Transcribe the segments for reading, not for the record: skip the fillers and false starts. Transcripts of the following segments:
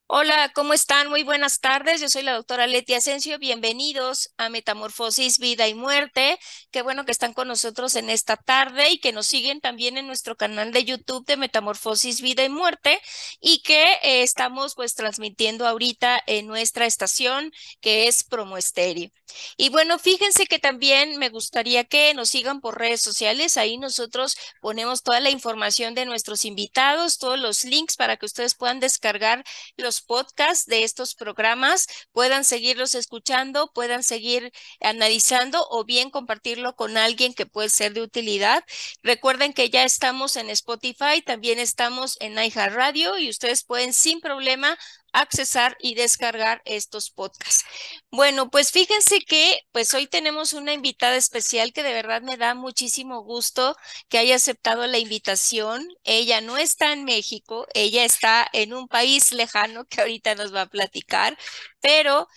Hola, ¿cómo están? Muy buenas tardes. Yo soy la doctora Leti Asensio. Bienvenidos a Metamorfosis, Vida y Muerte. Qué bueno que están con nosotros en esta tarde y que nos siguen también en nuestro canal de YouTube de Metamorfosis, Vida y Muerte y que estamos pues transmitiendo ahorita en nuestra estación que es Promo Estéreo. Y bueno, fíjense que también me gustaría que nos sigan por redes sociales. Ahí nosotros ponemos toda la información de nuestros invitados, todos los links para que ustedes puedan descargar los podcasts de estos programas, puedan seguirlos escuchando, puedan seguir analizando o bien compartirlo con alguien que puede ser de utilidad. Recuerden que ya estamos en Spotify, también estamos en iHeartRadio y ustedes pueden sin problema accesar y descargar estos podcasts. Bueno, pues fíjense que pues hoy tenemos una invitada especial que de verdad me da muchísimo gusto que haya aceptado la invitación. Ella no está en México, ella está en un país lejano que ahorita nos va a platicar, pero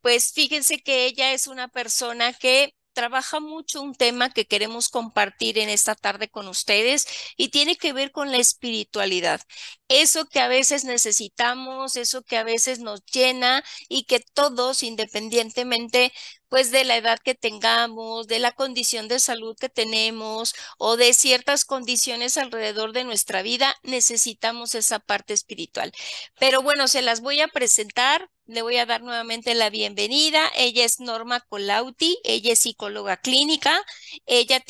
pues fíjense que ella es una persona que trabaja mucho un tema que queremos compartir en esta tarde con ustedes y tiene que ver con la espiritualidad. Eso que a veces necesitamos, eso que a veces nos llena y que todos, independientemente pues de la edad que tengamos, de la condición de salud que tenemos, o de ciertas condiciones alrededor de nuestra vida, necesitamos esa parte espiritual. Pero bueno, se las voy a presentar. Le voy a dar nuevamente la bienvenida. Ella es Norma Colauti, ella es psicóloga clínica, ella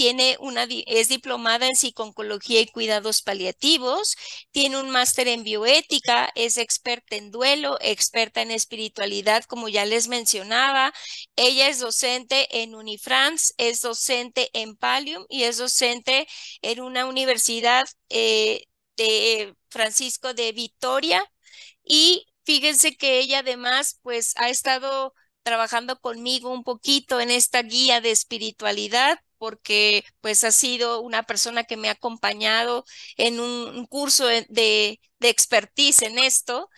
es diplomada en psico-oncología y cuidados paliativos, tiene un máster en bioética, es experta en duelo, experta en espiritualidad, como ya les mencionaba. Ella es docente en Unifrance, es docente en Pallium y es docente en una universidad de Francisco de Vitoria. Y fíjense que ella además pues ha estado trabajando conmigo un poquito en esta guía de espiritualidad porque pues ha sido una persona que me ha acompañado en un curso de expertise en esto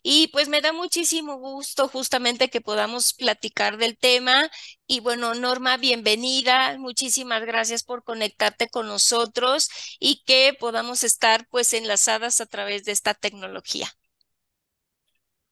y pues me da muchísimo gusto justamente que podamos platicar del tema. Y bueno, Norma, bienvenida. Muchísimas gracias por conectarte con nosotros y que podamos estar pues enlazadas a través de esta tecnología.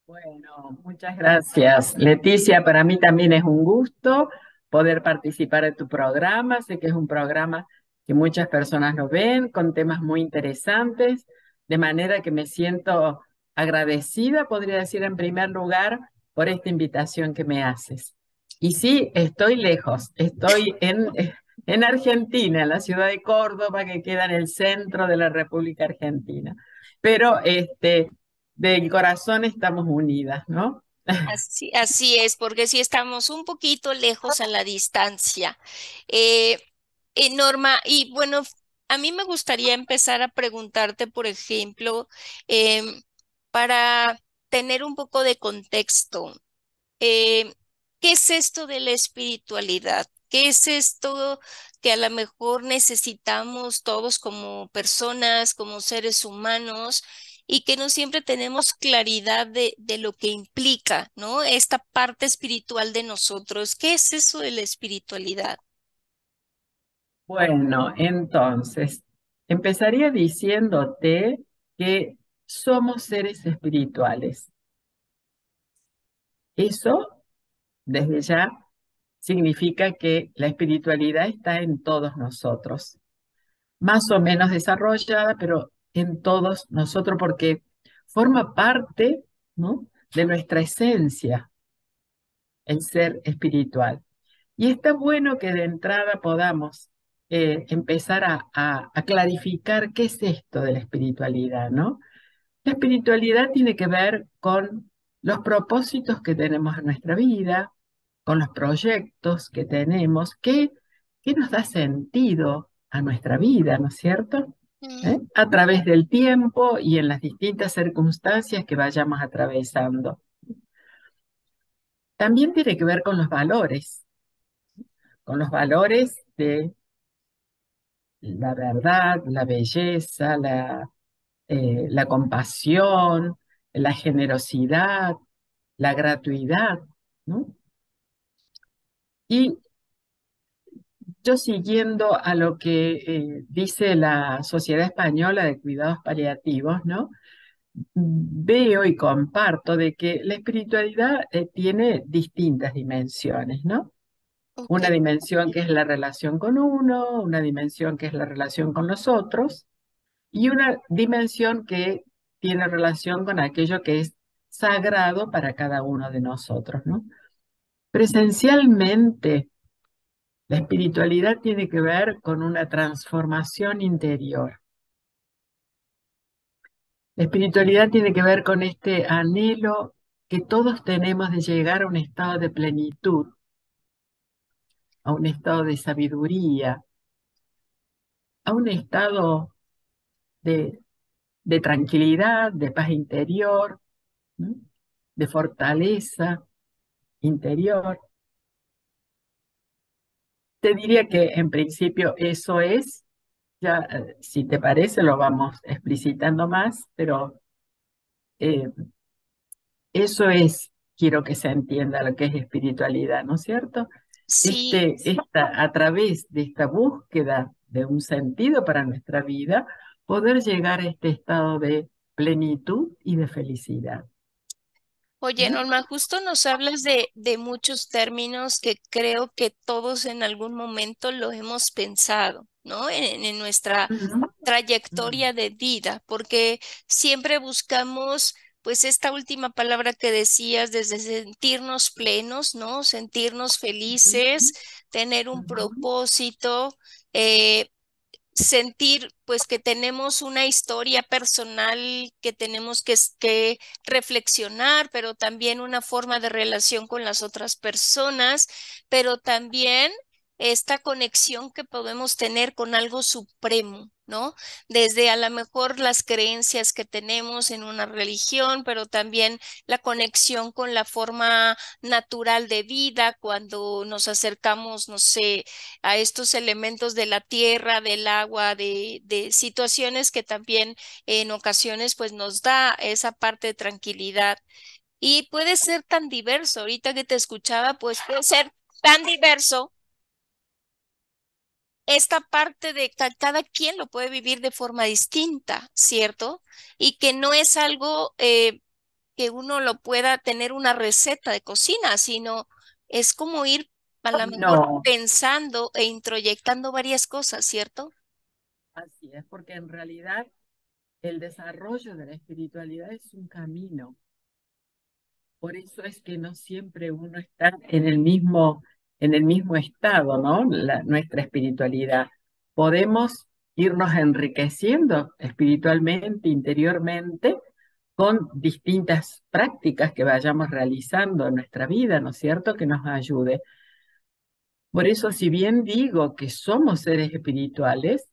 Bueno, muchas gracias, Leticia. Para mí también es un gusto poder participar de tu programa. Sé que es un programa que muchas personas lo ven con temas muy interesantes, de manera que me siento agradecida, podría decir en primer lugar, por esta invitación que me haces. Y sí, estoy lejos, estoy en Argentina, en la ciudad de Córdoba, que queda en el centro de la República Argentina. Pero del corazón estamos unidas, ¿no? Así es, porque sí estamos un poquito lejos a la distancia. Eh, Norma, y bueno, a mí me gustaría empezar a preguntarte, por ejemplo, em, para tener un poco de contexto, eh, ¿qué es esto de la espiritualidad? ¿Qué es esto que a lo mejor necesitamos todos como personas, como seres humanos, y que no siempre tenemos claridad de lo que implica, ¿no? Esta parte espiritual de nosotros. ¿Qué es eso de la espiritualidad? Bueno, entonces, empezaría diciéndote que somos seres espirituales. Eso, desde ya, significa que la espiritualidad está en todos nosotros, más o menos desarrollada, pero en todos nosotros, porque forma parte, ¿no?, de nuestra esencia, el ser espiritual. Y está bueno que de entrada podamos empezar a clarificar qué es esto de la espiritualidad, ¿no? La espiritualidad tiene que ver con los propósitos que tenemos en nuestra vida, con los proyectos que tenemos, qué nos da sentido a nuestra vida, ¿no es cierto? Mm, A través del tiempo y en las distintas circunstancias que vayamos atravesando. También tiene que ver con los valores de la verdad, la belleza, la compasión, la generosidad, la gratuidad, ¿no? Y yo siguiendo a lo que dice la Sociedad Española de Cuidados Paliativos, ¿no? veo y comparto de que la espiritualidad tiene distintas dimensiones, ¿no? Ok, Una dimensión que es la relación con uno, una dimensión que es la relación con los otros, y una dimensión que tiene relación con aquello que es sagrado para cada uno de nosotros, ¿no? Presencialmente, la espiritualidad tiene que ver con una transformación interior. La espiritualidad tiene que ver con este anhelo que todos tenemos de llegar a un estado de plenitud, a un estado de sabiduría, a un estado de, de tranquilidad, de paz interior, ¿no? De fortaleza interior. Te diría que en principio eso es, ya si te parece lo vamos explicitando más, pero eh, eso es, quiero que se entienda lo que es espiritualidad, ¿no es cierto? sí. A través de esta búsqueda de un sentido para nuestra vida, poder llegar a este estado de plenitud y de felicidad. Oye, ¿Eh? Norma, justo nos hablas de muchos términos que creo que todos en algún momento lo hemos pensado, ¿no? En nuestra Ujú, ujú, trayectoria de vida, porque siempre buscamos, pues, esta última palabra que decías, desde sentirnos plenos, ¿no? Sentirnos felices, tener un ujú, propósito. eh, Sentir pues que tenemos una historia personal que tenemos que reflexionar, pero también una forma de relación con las otras personas, pero también esta conexión que podemos tener con algo supremo, ¿no? Desde a lo mejor las creencias que tenemos en una religión, pero también la conexión con la forma natural de vida cuando nos acercamos, no sé, a estos elementos de la tierra, del agua, de situaciones que también en ocasiones pues nos da esa parte de tranquilidad. Y puede ser tan diverso, ahorita que te escuchaba, pues puede ser tan diverso esta parte de cada quien lo puede vivir de forma distinta, ¿cierto? Y que no es algo que uno lo pueda tener una receta de cocina, sino es como ir a lo mejor no, pensando e introyectando varias cosas, ¿cierto? así es, porque en realidad el desarrollo de la espiritualidad es un camino. Por eso es que no siempre uno está en el mismo estado, ¿no? Nuestra espiritualidad. Podemos irnos enriqueciendo espiritualmente, interiormente, con distintas prácticas que vayamos realizando en nuestra vida, ¿no es cierto? Que nos ayude. Por eso, si bien digo que somos seres espirituales,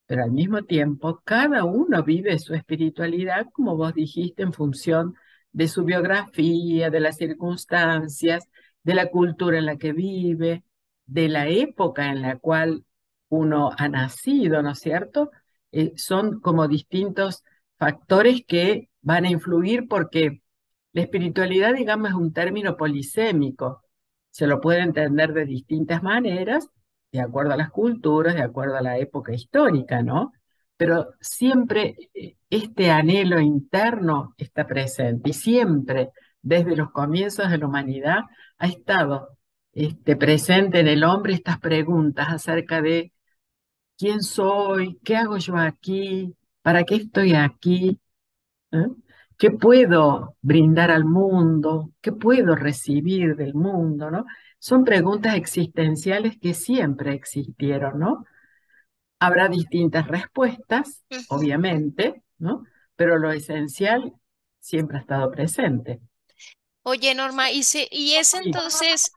pero al mismo tiempo cada uno vive su espiritualidad, como vos dijiste, en función de su biografía, de las circunstancias, de la cultura en la que vive, de la época en la cual uno ha nacido, ¿no es cierto? Son como distintos factores que van a influir porque la espiritualidad, digamos, es un término polisémico. Se lo puede entender de distintas maneras de acuerdo a las culturas, de acuerdo a la época histórica, ¿no? Pero siempre este anhelo interno está presente y siempre, desde los comienzos de la humanidad, ha estado presente en el hombre estas preguntas acerca de quién soy, qué hago yo aquí, para qué estoy aquí, ¿eh? ¿Qué puedo brindar al mundo? ¿Qué puedo recibir del mundo? ¿No? Son preguntas existenciales que siempre existieron, ¿no? Habrá distintas respuestas, Ujú. obviamente, ¿no? Pero lo esencial siempre ha estado presente. Oye, Norma, y es Sí. entonces,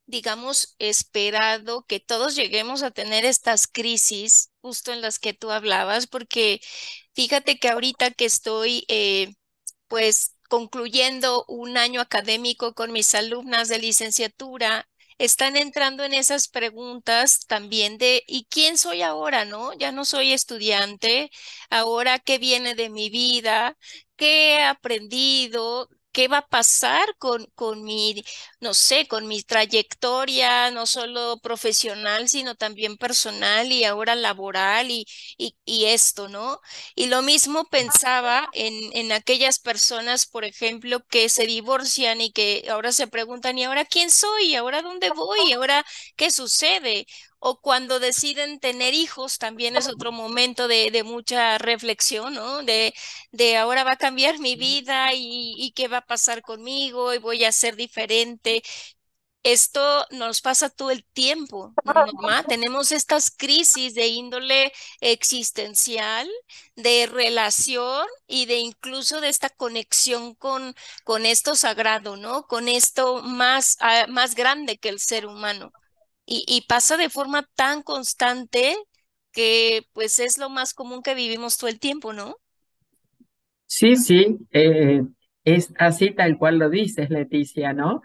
digamos, esperado que todos lleguemos a tener estas crisis justo en las que tú hablabas, porque fíjate que ahorita que estoy, pues concluyendo un año académico con mis alumnas de licenciatura, están entrando en esas preguntas también de ¿y quién soy ahora, no? Ya no soy estudiante, ahora qué viene de mi vida, qué he aprendido. qué va a pasar con mi, no sé, con mi trayectoria, no solo profesional, sino también personal y ahora laboral y esto, ¿no? Y lo mismo pensaba en aquellas personas, por ejemplo, que se divorcian y que ahora se preguntan, ¿y ahora quién soy? ¿Y ahora dónde voy? ¿Y ahora qué sucede? O cuando deciden tener hijos, también es otro momento de mucha reflexión, ¿no? De ahora va a cambiar mi vida y qué va a pasar conmigo y voy a ser diferente. Esto nos pasa todo el tiempo, ¿no, Norma? Tenemos estas crisis de índole existencial, de relación y de incluso de esta conexión con esto sagrado, ¿no? Con esto más, más grande que el ser humano. Y pasa de forma tan constante que pues es lo más común que vivimos todo el tiempo, ¿no? Sí, sí, es así tal cual lo dices, Leticia, ¿no?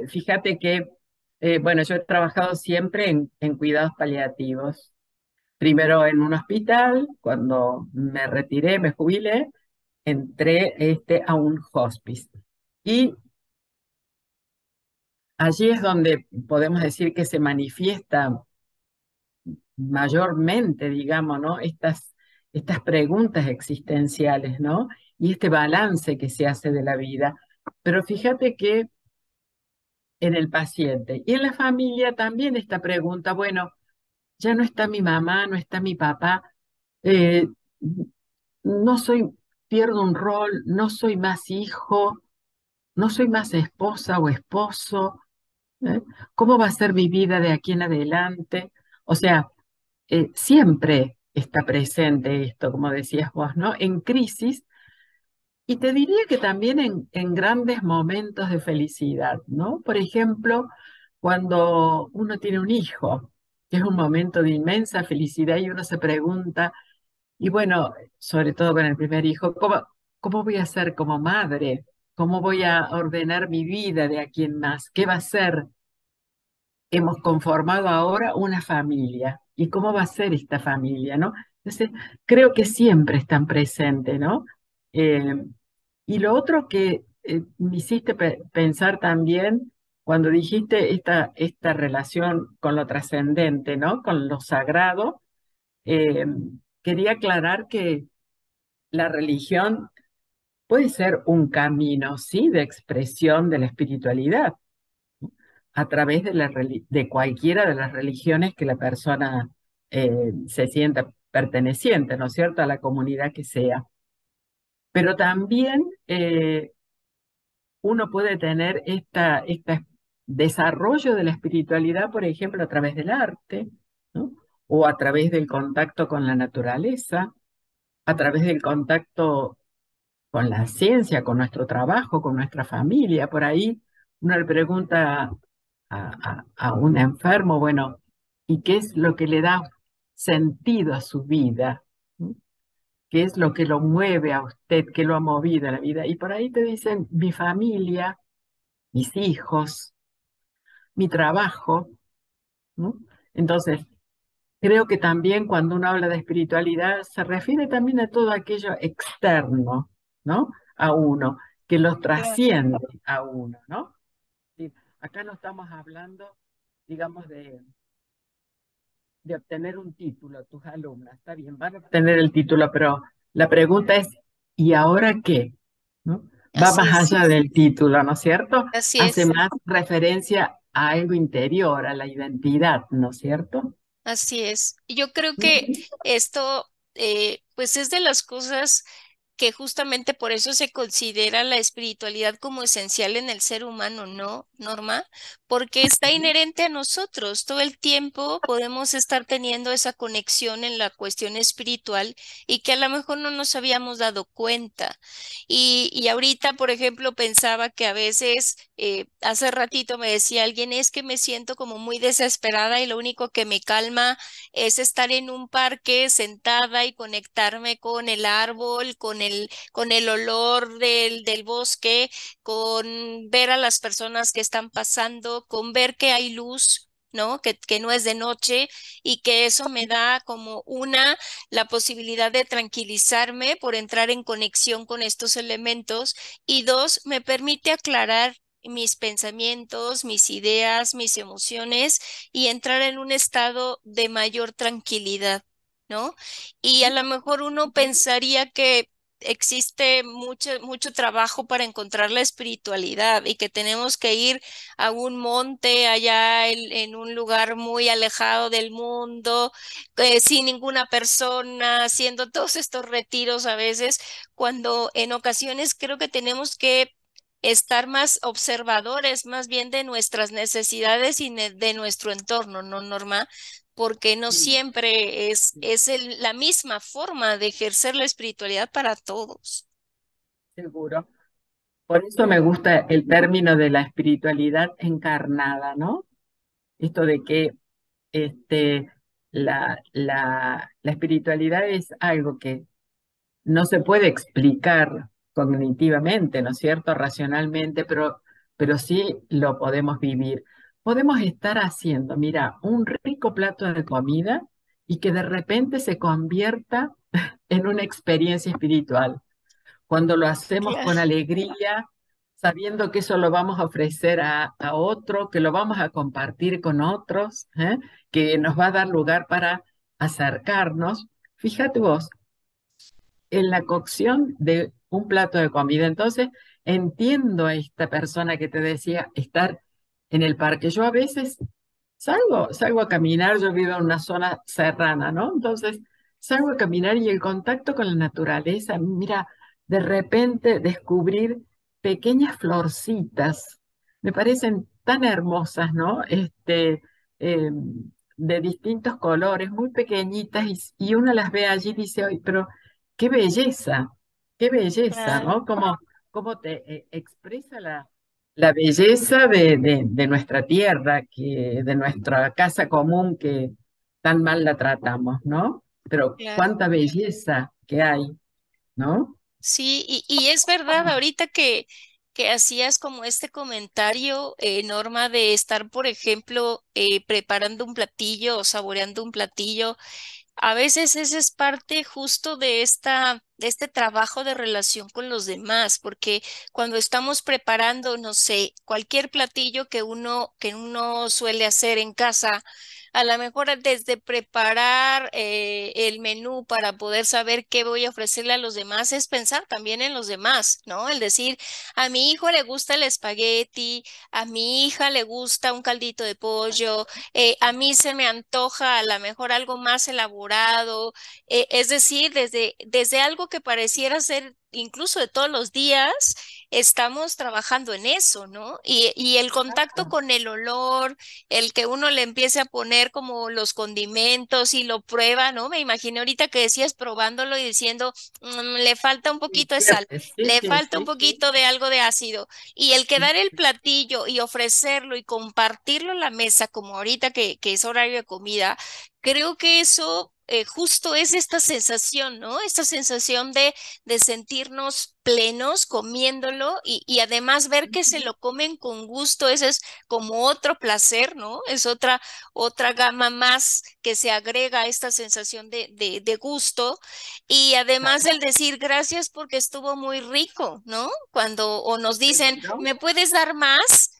Fíjate que, bueno, yo he trabajado siempre en cuidados paliativos. Primero en un hospital, cuando me retiré, me jubilé, entré a un hospice. Y allí es donde podemos decir que se manifiesta mayormente, digamos, ¿no? Estas preguntas existenciales, ¿no? Y este balance que se hace de la vida. Pero fíjate que en el paciente y en la familia también esta pregunta, bueno, ya no está mi mamá, no está mi papá, eh, no soy, pierdo un rol, no soy más hijo, no soy más esposa o esposo, ¿eh? ¿Cómo va a ser mi vida de aquí en adelante? O sea, siempre está presente esto, como decías vos, ¿no? En crisis, y te diría que también en grandes momentos de felicidad, ¿no? Por ejemplo, cuando uno tiene un hijo, que es un momento de inmensa felicidad y uno se pregunta, y bueno, sobre todo con el primer hijo, ¿cómo voy a ser como madre? ¿Cómo voy a ordenar mi vida de aquí en más? ¿Qué va a ser? Hemos conformado ahora una familia. ¿Y cómo va a ser esta familia, no? Entonces, creo que siempre están presentes, ¿no? Eh, y lo otro que me hiciste pensar también cuando dijiste esta relación con lo trascendente, ¿no? Con lo sagrado, eh, quería aclarar que la religión puede ser un camino, ¿sí? De expresión de la espiritualidad a través de cualquiera de las religiones que la persona se sienta perteneciente, ¿no es cierto?, a la comunidad que sea. Pero también uno puede tener este desarrollo de la espiritualidad, por ejemplo, a través del arte, ¿no? O a través del contacto con la naturaleza, a través del contacto con la ciencia, con nuestro trabajo, con nuestra familia. Por ahí uno le pregunta a un enfermo, bueno, ¿y qué es lo que le da sentido a su vida? ¿Mm? ¿Qué es lo que lo mueve a usted? ¿Qué lo ha movido a la vida? Y por ahí te dicen, mi familia, mis hijos, mi trabajo, ¿no? Entonces, creo que también cuando uno habla de espiritualidad se refiere también a todo aquello externo, ¿no? A uno, que los Claro. trasciende a uno, ¿no? Sí, acá no estamos hablando, digamos, de obtener un título, tus alumnas, está bien, van a obtener el título, pero la pregunta es, ¿y ahora qué? ¿No? Va Así más es, allá del título, ¿no es cierto? así Hace es. más referencia a algo interior, a la identidad, ¿no es cierto? Así es. Y yo creo que Ujú. esto, pues es de las cosas que justamente por eso se considera la espiritualidad como esencial en el ser humano, ¿no, Norma? Porque está inherente a nosotros. Todo el tiempo podemos estar teniendo esa conexión en la cuestión espiritual y que a lo mejor no nos habíamos dado cuenta. Y ahorita, por ejemplo, pensaba que a veces, hace ratito me decía alguien, es que me siento como muy desesperada y lo único que me calma es estar en un parque sentada y conectarme con el árbol, con el olor del bosque, con ver a las personas que están pasando, con ver que hay luz. ¿no? Que no es de noche y que eso me da como la posibilidad de tranquilizarme por entrar en conexión con estos elementos y dos, me permite aclarar mis pensamientos, mis ideas, mis emociones y entrar en un estado de mayor tranquilidad, ¿no? Y a lo mejor uno pensaría que existe mucho trabajo para encontrar la espiritualidad y que tenemos que ir a un monte allá en un lugar muy alejado del mundo, sin ninguna persona, haciendo todos estos retiros a veces, cuando en ocasiones creo que tenemos que estar más observadores, más bien de nuestras necesidades y de nuestro entorno, ¿no, Norma? Porque no Sí, siempre sí, es la misma forma de ejercer la espiritualidad para todos. seguro. Por eso me gusta el término de la espiritualidad encarnada, ¿no? Esto de que este, la espiritualidad es algo que no se puede explicar cognitivamente, ¿no es cierto? Racionalmente, pero sí lo podemos vivir. Podemos estar haciendo, mira, un rico plato de comida y que de repente se convierta en una experiencia espiritual. Cuando lo hacemos Claro, con alegría, sabiendo que eso lo vamos a ofrecer a otro, que lo vamos a compartir con otros, ¿eh? Que nos va a dar lugar para acercarnos. Fíjate vos, en la cocción de un plato de comida. Entonces, entiendo a esta persona que te decía estar en el parque. Yo a veces salgo a caminar, yo vivo en una zona serrana, ¿no? Entonces, salgo a caminar y el contacto con la naturaleza, mira, de repente descubrir pequeñas florcitas, me parecen tan hermosas, ¿no? Eh, de distintos colores, muy pequeñitas, y uno las ve allí y dice, "Ay, pero qué belleza, claro. ¿no? Cómo te expresa la belleza de nuestra tierra, de nuestra casa común que tan mal la tratamos, ¿no? Pero Claro. cuánta belleza que hay, ¿no? Sí, y es verdad, ahorita que hacías como este comentario, Norma, de estar, por ejemplo, preparando un platillo o saboreando un platillo. A veces esa es parte justo de de este trabajo de relación con los demás, porque cuando estamos preparando, no sé, cualquier platillo que uno suele hacer en casa, a lo mejor desde preparar el menú para poder saber qué voy a ofrecerle a los demás, es pensar también en los demás, ¿no? El decir, a mi hijo le gusta el espagueti, a mi hija le gusta un caldito de pollo, a mí se me antoja a lo mejor algo más elaborado, es decir, desde algo que pareciera ser incluso de todos los días, estamos trabajando en eso, ¿no? Y el contacto con el olor, el que uno le empiece a poner como los condimentos y lo prueba, ¿no? Me imaginé ahorita que decías probándolo y diciendo, le falta un Sí, poquito de sal, cierto, sí, le sí, falta un sí, sí. poquito de algo de ácido. Y el quedar el platillo y ofrecerlo y compartirlo en la mesa, como ahorita que es horario de comida, creo que eso justo es esta sensación, ¿no? Esta sensación de sentirnos plenos comiéndolo y además ver que se Ujú. lo comen con gusto, ese es como otro placer, ¿no? Es otra gama más que se agrega a esta sensación de gusto y además el decir gracias porque estuvo muy rico, ¿no? Cuando o nos dicen, Seguro. ¿me puedes dar más?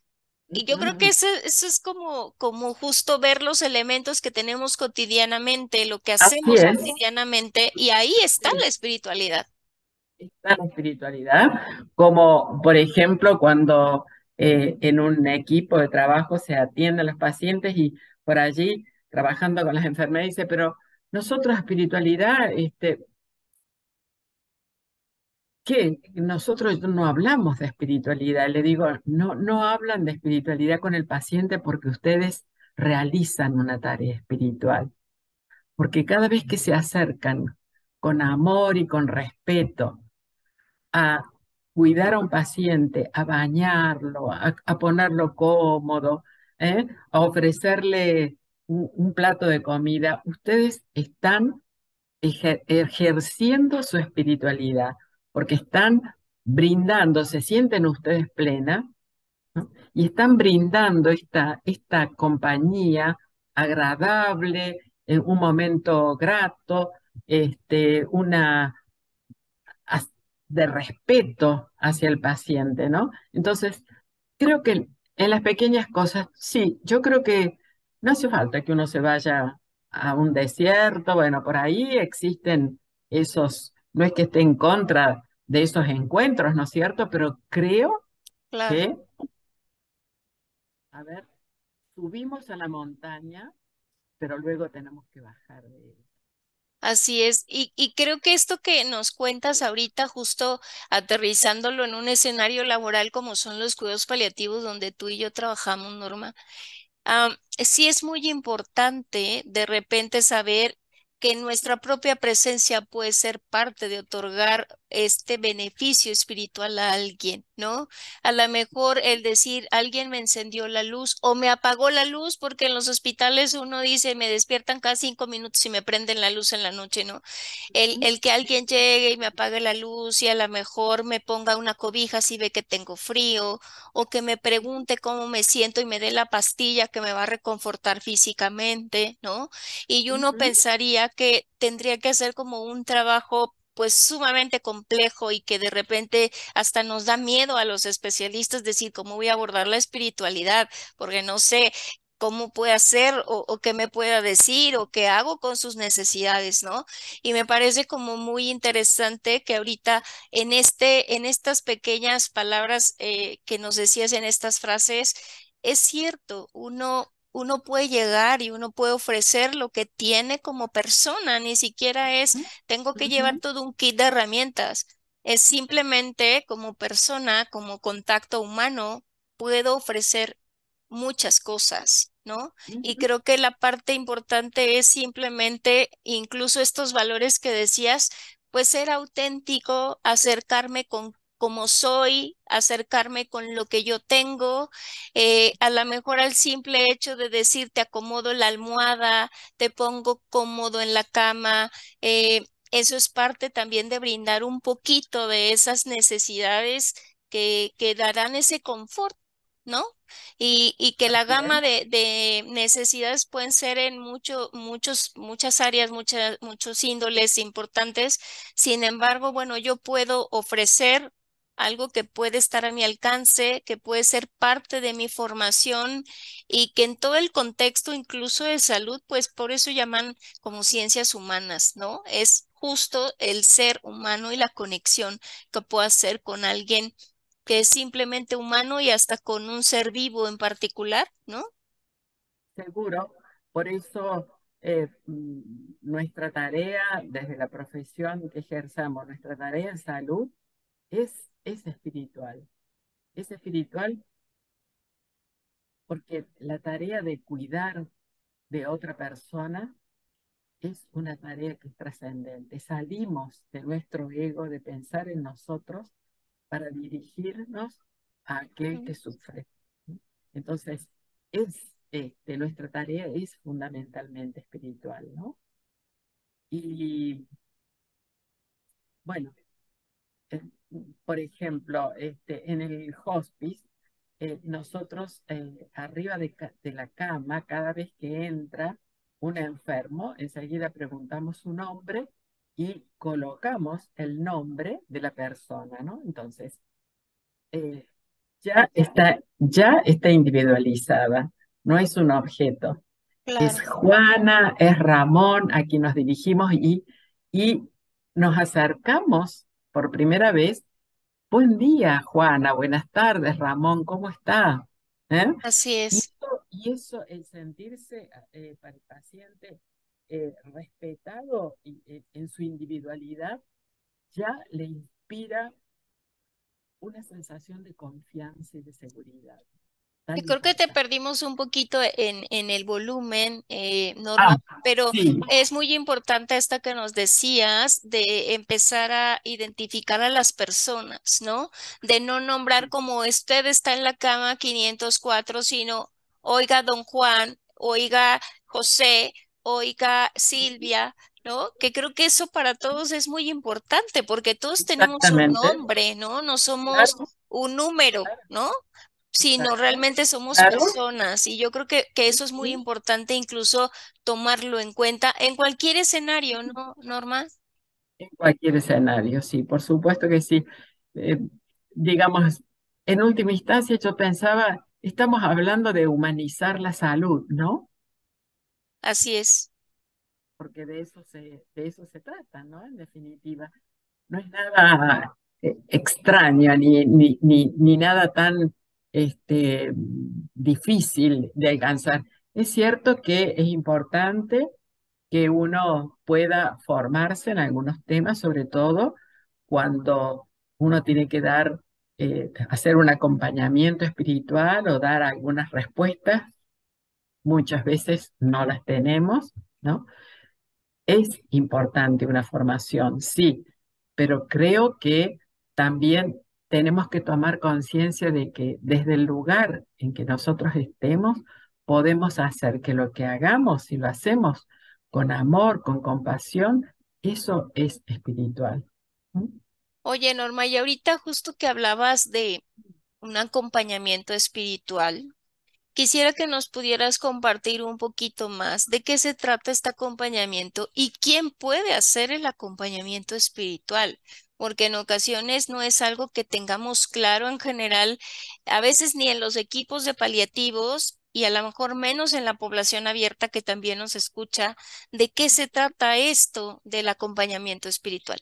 Y yo creo que Ujú. eso es como justo ver los elementos que tenemos cotidianamente, lo que Así hacemos es. cotidianamente, y ahí está la espiritualidad. Está la espiritualidad, como por ejemplo cuando en un equipo de trabajo se atienden a los pacientes y por allí trabajando con las enfermeras dice, pero nosotros espiritualidad, ¿qué? Nosotros no hablamos de espiritualidad. Le digo, no, no hablan de espiritualidad con el paciente porque ustedes realizan una tarea espiritual, porque cada vez que se acercan con amor y con respeto, a cuidar a un paciente, a bañarlo, a ponerlo cómodo, a ofrecerle un plato de comida, ustedes están ejerciendo su espiritualidad, porque están brindando, se sienten ustedes plena, y están brindando esta compañía agradable, un momento grato, una as- de respeto hacia el paciente, ¿no? Entonces, creo que en las pequeñas cosas, sí, yo creo que no hace falta que uno se vaya a un desierto, bueno, por ahí existen esos, no es que esté en contra de esos encuentros, ¿no es cierto? Pero creo Claro. que, a ver, subimos a la montaña, pero luego tenemos que bajar de ella. Así es, y creo que esto que nos cuentas ahorita, justo aterrizándolo en un escenario laboral como son los cuidados paliativos donde tú y yo trabajamos, Norma, sí es muy importante de repente saber que nuestra propia presencia puede ser parte de otorgar este beneficio espiritual a alguien, ¿no? A lo mejor el decir, alguien me encendió la luz o me apagó la luz, porque en los hospitales uno dice, me despiertan cada 5 minutos y me prenden la luz en la noche, ¿no? El que alguien llegue y me apague la luz y a lo mejor me ponga una cobija si ve que tengo frío, o que me pregunte cómo me siento y me dé la pastilla que me va a reconfortar físicamente, ¿no? Y uno Ujú, pensaría que tendría que hacer como un trabajo pues sumamente complejo y que de repente hasta nos da miedo a los especialistas decir cómo voy a abordar la espiritualidad, porque no sé cómo puede hacer o qué me pueda decir o qué hago con sus necesidades, ¿no? Y me parece como muy interesante que ahorita en estas pequeñas palabras que nos decías en estas frases, es cierto, uno puede llegar y uno puede ofrecer lo que tiene como persona, ni siquiera es, tengo que llevar ujú, todo un kit de herramientas, es simplemente como persona, como contacto humano, puedo ofrecer muchas cosas, ¿no? Y ujú. creo que la parte importante es simplemente, incluso estos valores que decías, pues ser auténtico, acercarme con como soy, acercarme con lo que yo tengo, a lo mejor al simple hecho de decir te acomodo la almohada, te pongo cómodo en la cama, eso es parte también de brindar un poquito de esas necesidades que darán ese confort, ¿no? Y que la Así gama es. de necesidades pueden ser en muchas áreas, muchos índoles importantes. Sin embargo, bueno, yo puedo ofrecer algo que puede estar a mi alcance, que puede ser parte de mi formación y que en todo el contexto, incluso de salud, pues por eso llaman como ciencias humanas, ¿no? Es justo el ser humano y la conexión que puedo hacer con alguien que es simplemente humano y hasta con un ser vivo en particular, ¿no? Seguro. Por eso nuestra tarea, desde la profesión que ejerzamos, nuestra tarea en salud es espiritual. Es espiritual porque la tarea de cuidar de otra persona es una tarea que es trascendente. Salimos de nuestro ego, de pensar en nosotros, para dirigirnos a aquel Mm. que sufre. Entonces, nuestra tarea es fundamentalmente espiritual, ¿no? Y bueno, eh, por ejemplo, en el hospice, nosotros arriba de la cama, cada vez que entra un enfermo, enseguida preguntamos su nombre y colocamos el nombre de la persona, ¿no? Entonces, eh, ya está individualizada, no es un objeto. Es Claro, Juana, es Ramón, a quien nos dirigimos y nos acercamos por primera vez. Buen día, Juana, buenas tardes, Ramón, ¿cómo está? ¿Eh? así es. Y eso, el sentirse para el paciente respetado en su individualidad, ya le inspira una sensación de confianza y de seguridad Yo tan creo que te importante. perdimos un poquito en el volumen, Ah, Norma, pero sí, es muy importante esta que nos decías de empezar a identificar a las personas, ¿no? De no nombrar como usted está en la cama 504, sino oiga, don Juan, oiga, José, oiga, Silvia, ¿no? Que creo que eso para todos es muy importante porque todos tenemos un exactamente. nombre, ¿no? No somos Claro, un número, ¿no? sino Exacto. realmente somos Claro, personas y yo creo que eso es muy sí, importante incluso tomarlo en cuenta en cualquier escenario, ¿no, Norma? en cualquier escenario, sí, por supuesto que sí. Eh, digamos, en última instancia yo pensaba, estamos hablando de humanizar la salud, ¿no? Así es. Porque de eso se trata, ¿no? En definitiva, no es nada extraño ni nada tan difícil de alcanzar. Es cierto que es importante que uno pueda formarse en algunos temas, sobre todo cuando uno tiene que hacer un acompañamiento espiritual o dar algunas respuestas. Muchas veces no las tenemos, ¿no? Es importante una formación, sí, pero creo que también tenemos que tomar conciencia de que desde el lugar en que nosotros estemos, podemos hacer que lo que hagamos, si lo hacemos con amor, con compasión, eso es espiritual. ¿Mm? Oye, Norma, y ahorita justo que hablabas de un acompañamiento espiritual, quisiera que nos pudieras compartir un poquito más de qué se trata este acompañamiento y quién puede hacer el acompañamiento espiritual, porque en ocasiones no es algo que tengamos claro en general, a veces ni en los equipos de paliativos y a lo mejor menos en la población abierta que también nos escucha, de qué se trata esto del acompañamiento espiritual.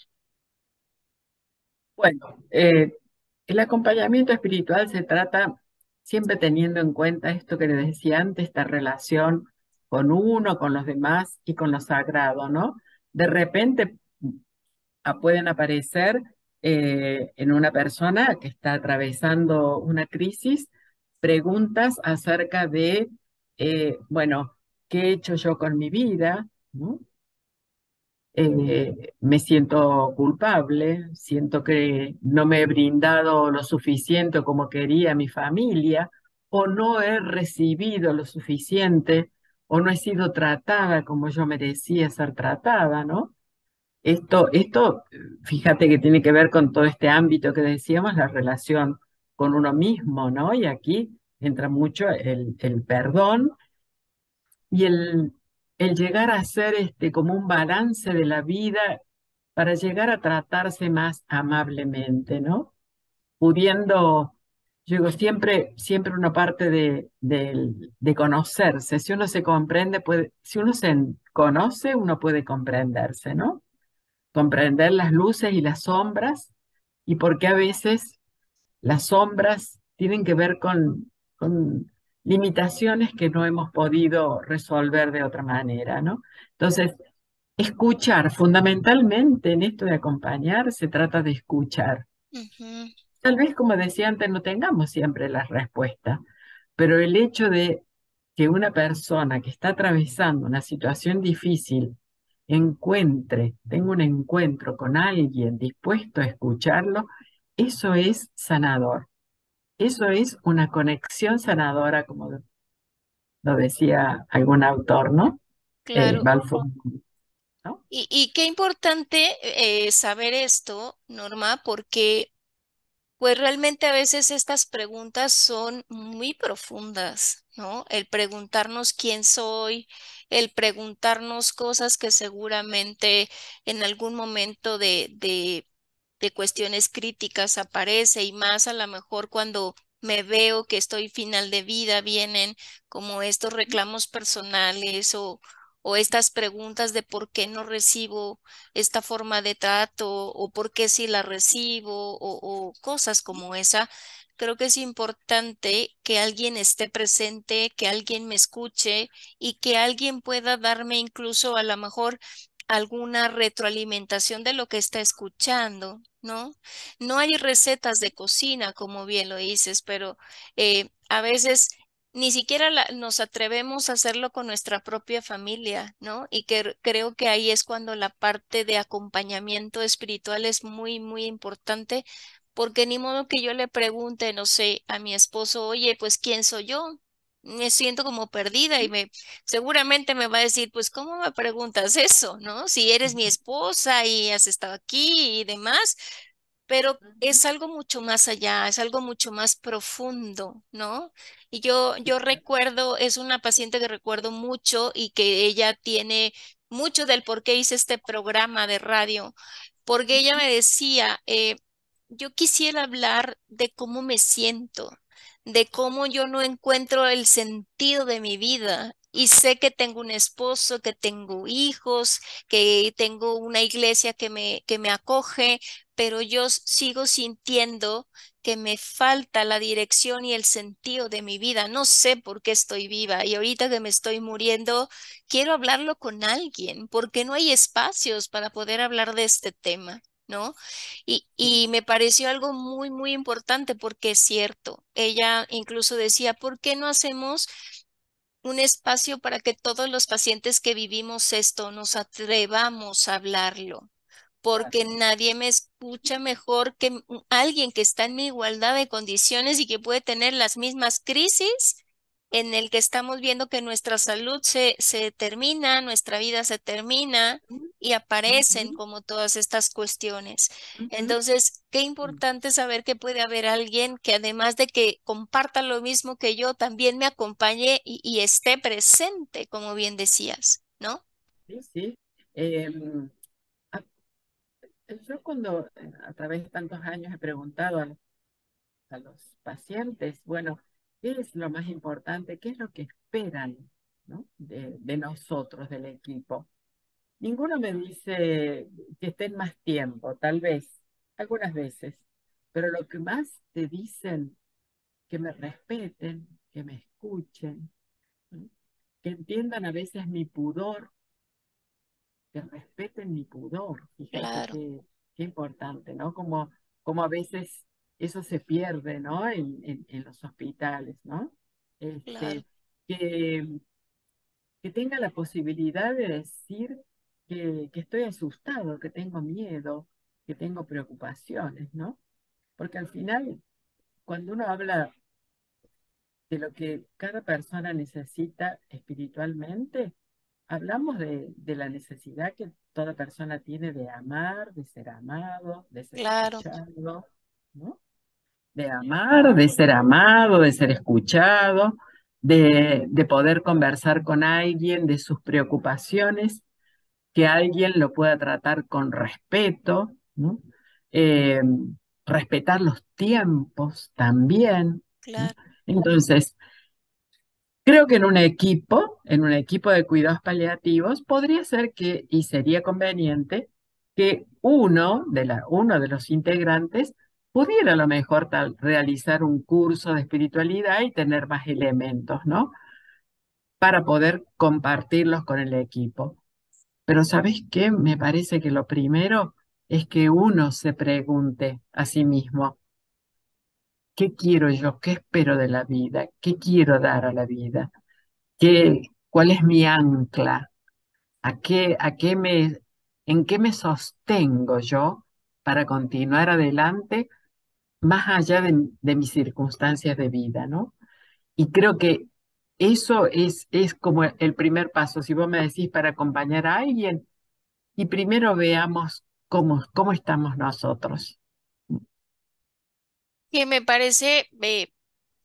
Bueno, el acompañamiento espiritual se trata siempre teniendo en cuenta esto que les decía antes, esta relación con uno, con los demás y con lo sagrado, ¿no? De repente pueden aparecer en una persona que está atravesando una crisis preguntas acerca de, bueno, ¿qué he hecho yo con mi vida? ¿No? Me siento culpable, siento que no me he brindado lo suficiente como quería mi familia, o no he recibido lo suficiente, o no he sido tratada como yo merecía ser tratada, ¿no? Fíjate que tiene que ver con todo este ámbito que decíamos, la relación con uno mismo, ¿no? Y aquí entra mucho el perdón y el llegar a hacer como un balance de la vida para llegar a tratarse más amablemente, ¿no? Pudiendo, yo digo, siempre una parte de conocerse. Si uno se comprende, si uno conoce, uno puede comprenderse, ¿no? Comprender las luces y las sombras y por qué a veces las sombras tienen que ver con limitaciones que no hemos podido resolver de otra manera, ¿no? Entonces, escuchar, fundamentalmente en esto de acompañar, se trata de escuchar. Ujú. Tal vez, como decía antes, no tengamos siempre la respuesta, pero el hecho de que una persona que está atravesando una situación difícil tenga un encuentro con alguien dispuesto a escucharlo, eso es sanador. Eso es una conexión sanadora, como lo decía algún autor, ¿no? Claro. Balfour, ¿no? Y qué importante saber esto, Norma, porque pues realmente a veces estas preguntas son muy profundas, ¿no? El preguntarnos quién soy, el preguntarnos cosas que seguramente en algún momento de cuestiones críticas aparece y más a lo mejor cuando me veo que estoy final de vida, vienen como estos reclamos personales o estas preguntas de por qué no recibo esta forma de trato o por qué si la recibo o cosas como esa. Creo que es importante que alguien esté presente, que alguien me escuche y que alguien pueda darme incluso a lo mejor alguna retroalimentación de lo que está escuchando, ¿no? No hay recetas de cocina, como bien lo dices, pero a veces ni siquiera nos atrevemos a hacerlo con nuestra propia familia, ¿no? Y que creo que ahí es cuando la parte de acompañamiento espiritual es muy, muy importante, porque ni modo que yo le pregunte, no sé, a mi esposo, oye, pues, ¿quién soy yo? Me siento como perdida y seguramente me va a decir, pues, ¿cómo me preguntas eso, no? Si eres mi esposa y has estado aquí y demás. pero Ujú. es algo mucho más allá, es algo mucho más profundo, ¿no? Y yo Sí, claro. recuerdo, es una paciente que recuerdo mucho y que ella tiene mucho del por qué hice este programa de radio, porque ella me decía, yo quisiera hablar de cómo me siento, de cómo yo no encuentro el sentido de mi vida. Y sé que tengo un esposo, que tengo hijos, que tengo una iglesia que me acoge, pero yo sigo sintiendo que me falta la dirección y el sentido de mi vida. No sé por qué estoy viva y ahorita que me estoy muriendo, quiero hablarlo con alguien porque no hay espacios para poder hablar de este tema, ¿no? Sí, Y me pareció algo muy, muy importante porque es cierto. Ella incluso decía, ¿por qué no hacemos un espacio para que todos los pacientes que vivimos esto nos atrevamos a hablarlo? claro. Porque nadie me escucha mejor que alguien que está en mi igualdad de condiciones y que puede tener las mismas crisis en el que estamos viendo que nuestra salud se termina, nuestra vida se termina Ujú, y aparecen ujú, como todas estas cuestiones. ujú. Entonces, qué importante saber que puede haber alguien que además de que comparta lo mismo que yo, también me acompañe y esté presente, como bien decías, ¿no? Sí, sí. Em, a- yo cuando a través de tantos años he preguntado a los pacientes, bueno, ¿qué es lo más importante? ¿Qué es lo que esperan, ¿no? De nosotros, del equipo? Ninguno me dice que estén más tiempo, tal vez, algunas veces, pero lo que más te dicen, que me respeten, que me escuchen, ¿no? Que entiendan a veces mi pudor, que respeten mi pudor. Fíjate Claro, qué importante, ¿no? Como a veces eso se pierde, ¿no? En los hospitales, ¿no? claro, Este, que, que tenga la posibilidad de decir que estoy asustado, que tengo miedo, que tengo preocupaciones, ¿no? Porque al final, cuando uno habla de lo que cada persona necesita espiritualmente, hablamos de la necesidad que toda persona tiene de amar, de ser amado, de ser claro, escuchado, ¿no? De amar, de ser amado, de ser escuchado, de poder conversar con alguien de sus preocupaciones, que alguien lo pueda tratar con respeto, ¿no? Eh, respetar los tiempos también, ¿no? claro, Entonces, creo que en un equipo de cuidados paliativos, podría ser que, y sería conveniente, que uno de los integrantes pudiera a lo mejor realizar un curso de espiritualidad y tener más elementos, ¿no? Para poder compartirlos con el equipo. Pero ¿sabes qué? Me parece que lo primero es que uno se pregunte a sí mismo, ¿qué quiero yo? ¿Qué espero de la vida? ¿Qué quiero dar a la vida? ¿Cuál es mi ancla? ¿En qué me sostengo yo para continuar adelante más allá de mis circunstancias de vida, ¿no? Y creo que eso es como el primer paso. Si vos me decís para acompañar a alguien, y primero veamos cómo estamos nosotros. que me parece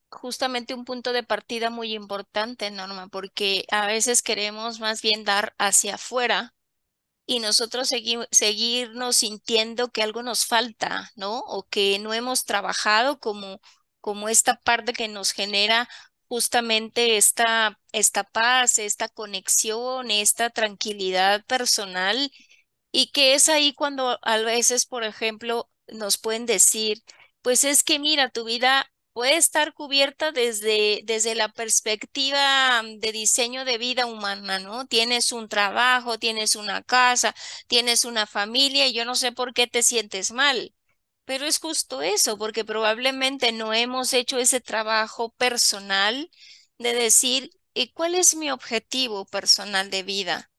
justamente un punto de partida muy importante, Norma, porque a veces queremos más bien dar hacia afuera y nosotros seguirnos sintiendo que algo nos falta, ¿no? O que no hemos trabajado como esta parte que nos genera justamente esta paz, esta conexión, esta tranquilidad personal. Y que es ahí cuando a veces, por ejemplo, nos pueden decir, pues es que mira, tu vida puede estar cubierta desde la perspectiva de diseño de vida humana, ¿no? Tienes un trabajo, tienes una casa, tienes una familia y yo no sé por qué te sientes mal. Pero es justo eso, porque probablemente no hemos hecho ese trabajo personal de decir, ¿y cuál es mi objetivo personal de vida?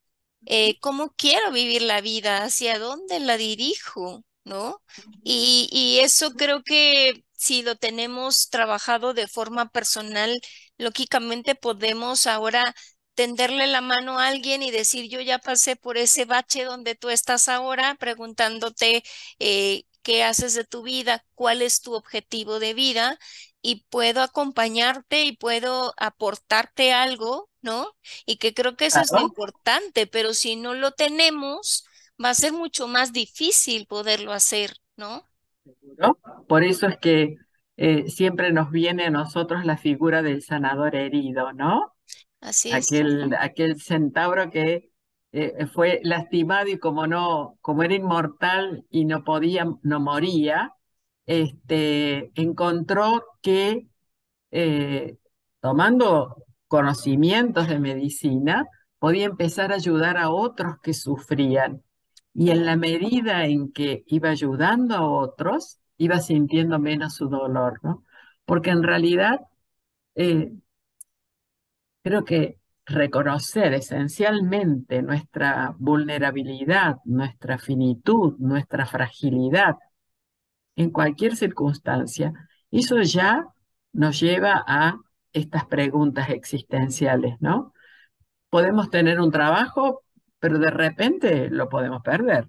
¿Cómo quiero vivir la vida? ¿Hacia dónde la dirijo? ¿No? Y eso creo que si lo tenemos trabajado de forma personal, lógicamente podemos ahora tenderle la mano a alguien y decir, yo ya pasé por ese bache donde tú estás ahora, preguntándote qué haces de tu vida, cuál es tu objetivo de vida y puedo acompañarte y puedo aportarte algo, ¿no? Y que creo que eso es lo Claro, importante, pero si no lo tenemos, va a ser mucho más difícil poderlo hacer, ¿no? seguro. Por eso es que siempre nos viene a nosotros la figura del sanador herido, ¿no? Así es. Aquel centauro que fue lastimado y como no, como era inmortal y no podía, no moría, encontró que eh, tomando conocimientos de medicina, podía empezar a ayudar a otros que sufrían. Y en la Claro. medida en que iba ayudando a otros, iba sintiendo menos su dolor, ¿no? Porque en realidad eh, creo que reconocer esencialmente nuestra vulnerabilidad, nuestra finitud, nuestra fragilidad en cualquier circunstancia, eso ya nos lleva a estas preguntas existenciales, ¿no? Podemos tener un trabajo, pero de repente lo podemos perder.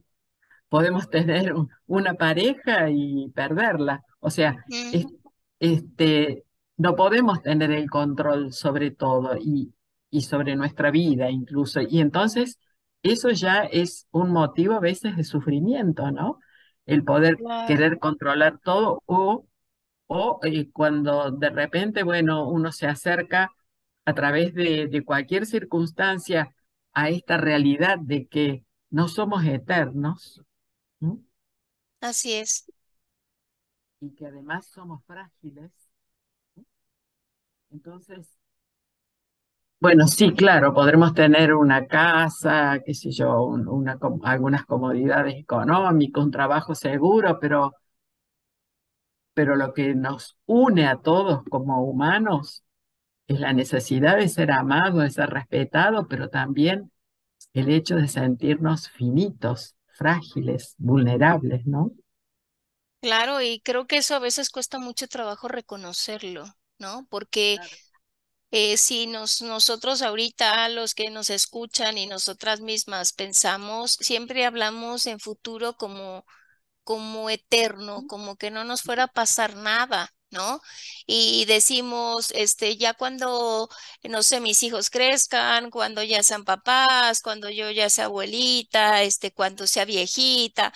Podemos tener una pareja y perderla. O sea, Ujú. este, no podemos tener el control sobre todo y sobre nuestra vida incluso. Y entonces eso ya es un motivo a veces de sufrimiento, ¿no? El poder Claro. querer controlar todo o cuando de repente, bueno, uno se acerca a través de cualquier circunstancia a esta realidad de que no somos eternos, ¿no? Así es. Y que además somos frágiles. Entonces, bueno, sí, claro, podremos tener una casa, qué sé yo, algunas comodidades económicas, un trabajo seguro, pero lo que nos une a todos como humanos es la necesidad de ser amado, de ser respetado, pero también el hecho de sentirnos finitos, frágiles, vulnerables, ¿no? Claro, y creo que eso a veces cuesta mucho trabajo reconocerlo, ¿no? Porque Claro. si nosotros ahorita, los que nos escuchan y nosotras mismas pensamos, siempre hablamos en futuro como eterno, como que no nos fuera a pasar nada, ¿no? Y decimos, ya cuando, no sé, mis hijos crezcan, cuando ya sean papás, cuando yo ya sea abuelita, cuando sea viejita,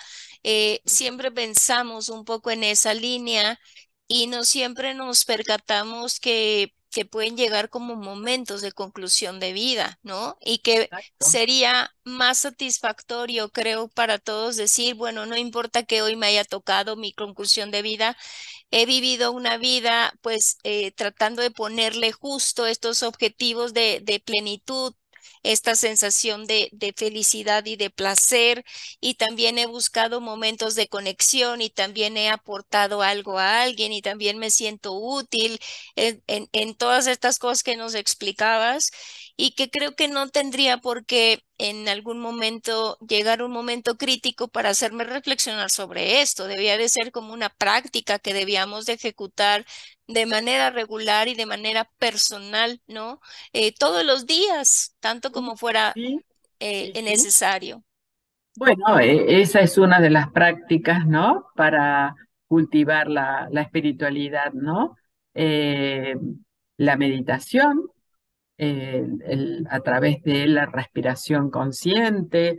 siempre pensamos un poco en esa línea y no siempre nos percatamos que pueden llegar como momentos de conclusión de vida, ¿no? Y que Exacto. sería más satisfactorio, creo, para todos decir, bueno, no importa que hoy me haya tocado mi conclusión de vida, he vivido una vida pues tratando de ponerle justo estos objetivos de plenitud, esta sensación de felicidad y de placer, y también he buscado momentos de conexión y también he aportado algo a alguien y también me siento útil en todas estas cosas que nos explicabas y que creo que no tendría por qué en algún momento llegar un momento crítico para hacerme reflexionar sobre esto. Debía de ser como una práctica que debíamos de ejecutar de manera regular y de manera personal, ¿no? Todos los días, tanto Sí, como fuera sí, sí, sí. necesario. Bueno, esa es una de las prácticas, ¿no? Para cultivar la espiritualidad, ¿no? Eh, la meditación, a través de la respiración consciente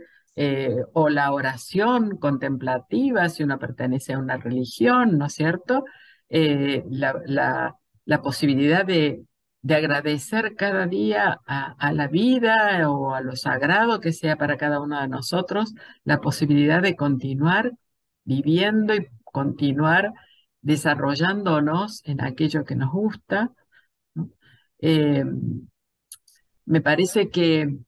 o la oración contemplativa, si uno pertenece a una religión, ¿no es cierto? La posibilidad de agradecer cada día a la vida o a lo sagrado que sea para cada uno de nosotros, la posibilidad de continuar viviendo y continuar desarrollándonos en aquello que nos gusta, ¿no? Eh, Me parece que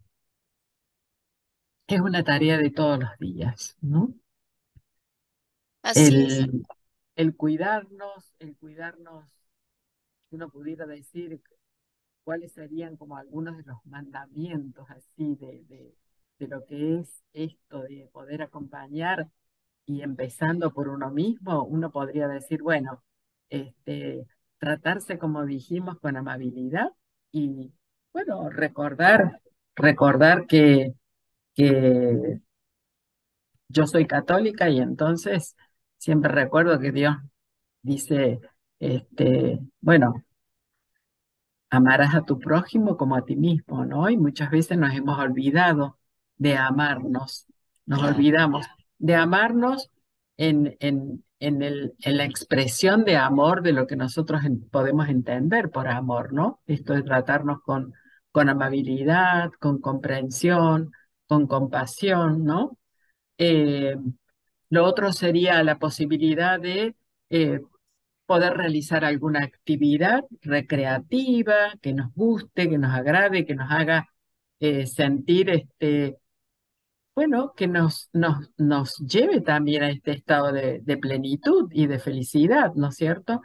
es una tarea de todos los días, ¿no? Así es. El, el cuidarnos, si uno pudiera decir cuáles serían como algunos de los mandamientos así de lo que es esto de poder acompañar y empezando por uno mismo, uno podría decir, bueno, este, tratarse como dijimos con amabilidad y, bueno, recordar que yo soy católica y entonces Siempre recuerdo que Dios dice, bueno, amarás a tu prójimo como a ti mismo, ¿no? Y muchas veces nos hemos olvidado de amarnos, nos Claro, olvidamos de amarnos en la expresión de amor de lo que nosotros podemos entender por amor, ¿no? Esto es tratarnos con amabilidad, con comprensión, con compasión, ¿no? Eh, lo otro sería la posibilidad de poder realizar alguna actividad recreativa que nos guste, que nos agrade, que nos haga sentir, bueno, que nos lleve también a este estado de plenitud y de felicidad, ¿no es cierto?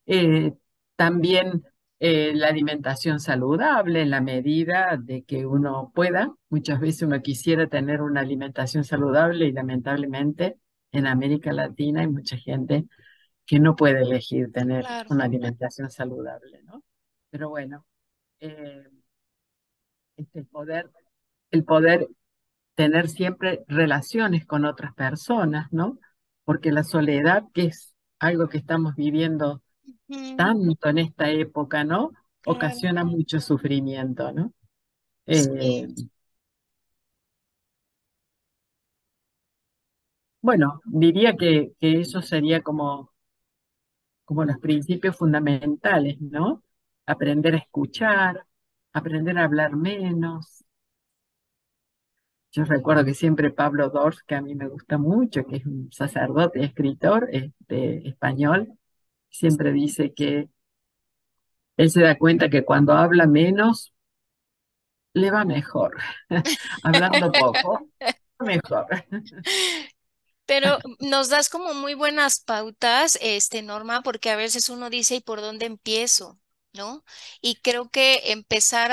Eh, También la alimentación saludable en la medida de que uno pueda. Muchas veces uno quisiera tener una alimentación saludable y lamentablemente en América Latina hay mucha gente que no puede elegir tener claro. una alimentación saludable, ¿no? Pero bueno, eh, el poder tener siempre relaciones con otras personas, ¿no? Porque la soledad, que es algo que estamos viviendo Mm, tanto en esta época, ¿no? claro, Ocasiona mucho sufrimiento, ¿no? Eh, sí. bueno, diría que eso sería como los principios fundamentales, ¿no? Aprender a escuchar, aprender a hablar menos. Yo recuerdo que siempre Pablo Dors, que a mí me gusta mucho, que es un sacerdote y escritor español, siempre dice que él se da cuenta que cuando habla menos, le va mejor. Hablando poco, mejor. Pero nos das como muy buenas pautas, Norma, porque a veces uno dice, ¿y por dónde empiezo? ¿No? Y creo que empezar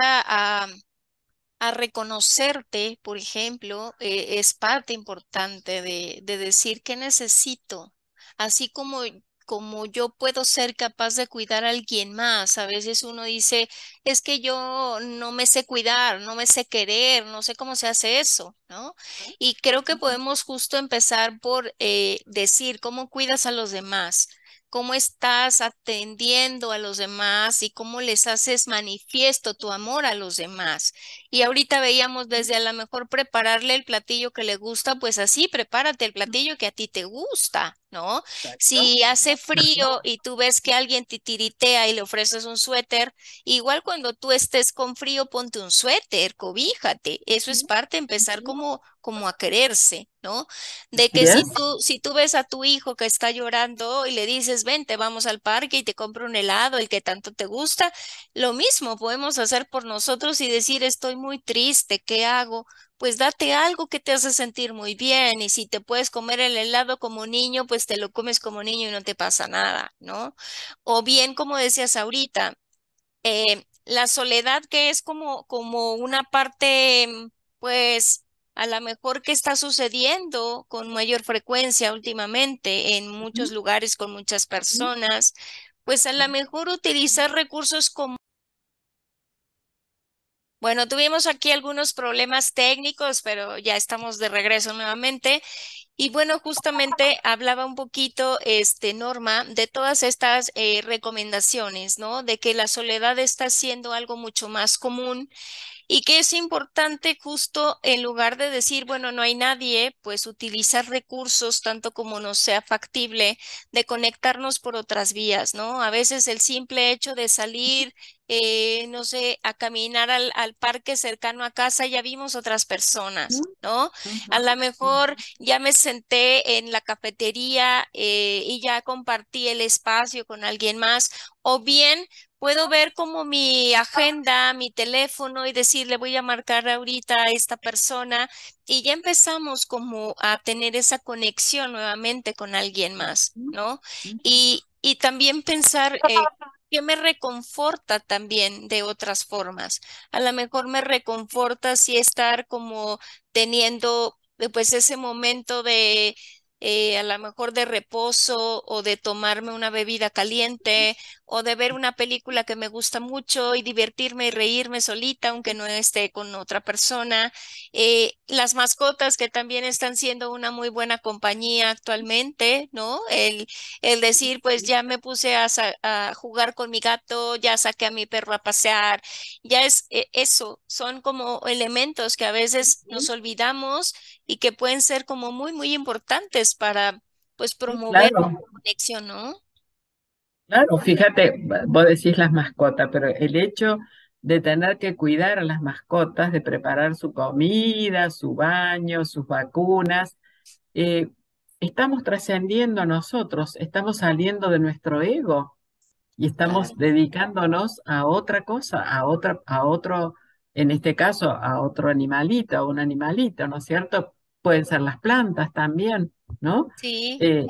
a reconocerte, por ejemplo, es parte importante de decir qué necesito, así como yo puedo ser capaz de cuidar a alguien más. A veces uno dice, es que yo no me sé cuidar, no me sé querer, no sé cómo se hace eso, ¿no? Y creo que podemos justo empezar por decir cómo cuidas a los demás. ¿Cómo estás atendiendo a los demás y cómo les haces manifiesto tu amor a los demás? Y ahorita veíamos desde a lo mejor prepararle el platillo que le gusta, pues así, prepárate el platillo que a ti te gusta, ¿no? Exacto, Si hace ¿cierto? frío y tú ves que alguien te tiritea y le ofreces un suéter, igual cuando tú estés con frío, ponte un suéter, cobíjate. Eso es parte de empezar como a quererse, ¿no? De Así que si es. tú, si tú ves a tu hijo que está llorando y le dices, vente, vamos al parque y te compro un helado, el que tanto te gusta, lo mismo podemos hacer por nosotros y decir, estoy muy triste, ¿qué hago? Pues date algo que te hace sentir muy bien y si te puedes comer el helado como niño, pues te lo comes como niño y no te pasa nada, ¿no? O bien, como decías ahorita, la soledad que es como una parte, pues, a lo mejor que está sucediendo con mayor frecuencia últimamente en muchos Ujú, lugares con muchas ujú, personas, pues a lo mejor utilizar recursos como bueno, tuvimos aquí algunos problemas técnicos, pero ya estamos de regreso nuevamente. Y bueno, justamente hablaba un poquito, Norma, de todas estas recomendaciones, ¿no? De que la soledad está siendo algo mucho más común y que es importante justo en lugar de decir, bueno, no hay nadie, pues utilizar recursos tanto como nos sea factible de conectarnos por otras vías, ¿no? A veces el simple hecho de salir, no sé, a caminar al parque cercano a casa, ya vimos otras ujú, personas, ¿no? A lo ujú, mejor ya me senté en la cafetería y ya compartí el espacio con alguien más, o bien puedo ver como mi agenda, mi teléfono y decirle voy a marcar ahorita a esta persona y ya empezamos como a tener esa conexión nuevamente con alguien más, ujú, ¿no? ujú, Y también pensar qué me reconforta también de otras formas. A lo mejor me reconforta si estar como teniendo pues ese momento a lo mejor de reposo o de tomarme una bebida caliente o de ver una película que me gusta mucho y divertirme y reírme solita, aunque no esté con otra persona. Las mascotas que también están siendo una muy buena compañía actualmente, ¿no? El decir, pues ya me puse a jugar con mi gato, ya saqué a mi perro a pasear, ya es eso, son como elementos que a veces nos olvidamos y que pueden ser como muy, muy importantes para, pues, Sí, promover claro, conexión, ¿no? claro, fíjate, vos decís las mascotas, pero el hecho de tener que cuidar a las mascotas, de preparar su comida, su baño, sus vacunas, eh, estamos trascendiendo a nosotros, estamos saliendo de nuestro ego y estamos Claro. dedicándonos a otra cosa, a otro, en este caso, a otro animalito, a un animalito, ¿no es cierto? Pueden ser las plantas también, ¿no? Sí. Eh,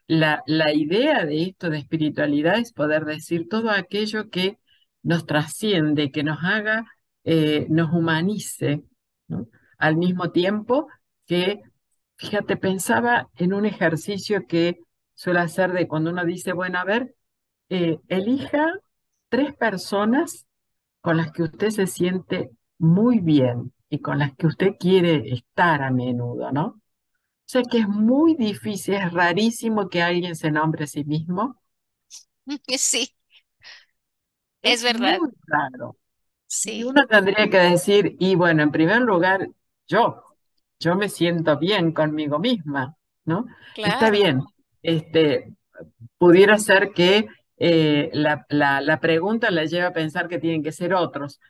la idea de esto de espiritualidad es poder decir todo aquello que nos trasciende, que nos haga, nos humanice, ¿no? Al mismo tiempo que, fíjate, pensaba en un ejercicio que suele hacer de cuando uno dice, bueno, a ver, elija tres personas con las que usted se siente muy bien y con las que usted quiere estar a menudo, ¿no? O sea que es muy difícil, es rarísimo que alguien se nombre a sí mismo. Sí, es Es verdad. muy raro. Y Sí, uno tendría que decir, y bueno, en primer lugar, yo me siento bien conmigo misma, ¿no? Está claro. bien. Este, pudiera ser que la pregunta la lleva a pensar que tienen que ser otros,